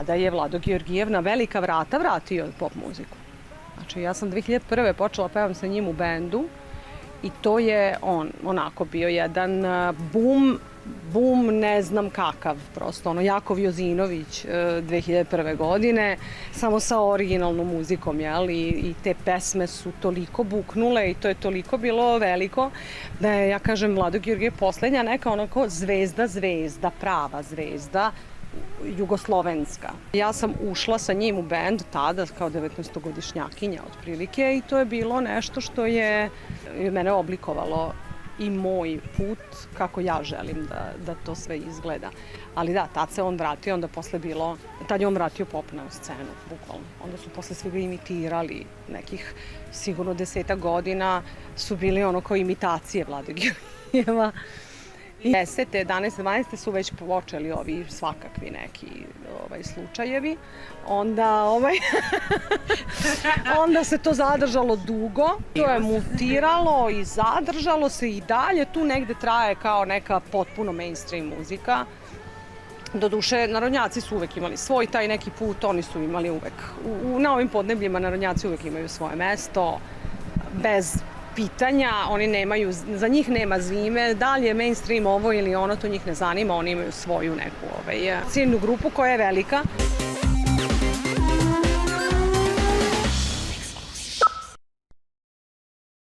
tada je Vlado Georgijev na velika vrata vratio pop muziku. Znači, ja sam 2001. počela pevam sa njim u bendu i to je onako bio jedan bum ne znam kakav, prosto ono Jakov Jozinović 2001. godine, samo sa originalnom muzikom, jel? I te pesme su toliko buknule i to je toliko bilo veliko da je, ja kažem, Vlado Georgijev poslednja neka onako zvezda, prava zvezda, jugoslovenska. Ja sam ušla sa njim u bend tada kao 19-godišnjakinja otprilike i to je bilo nešto što je mene oblikovalo i moj put kako ja želim da to sve izgleda. Ali da, tad se on vratio, onda posle bilo, tad je on vratio pop na scenu, bukvalno. Onda su posle svi ga imitirali, nekih sigurno 10 godina su bili ono kao imitacije Vlade Georgijeva. 10. 11. 12. su već počeli ovi svakakvi neki slučajevi. Onda se to zadržalo dugo. To je mutiralo i zadržalo se i dalje. Tu negde traje kao neka potpuno mainstream muzika. Doduše, narodnjaci su uvek imali svoj taj neki put, oni su imali uvek. Na ovim podnebljima narodnjaci uvek imaju svoje mesto, bez pitanja, oni nemaju, za njih nema zime, da li je mainstream ovo ili ono, to njih ne zanima, oni imaju svoju neku ciljnu grupu koja je velika.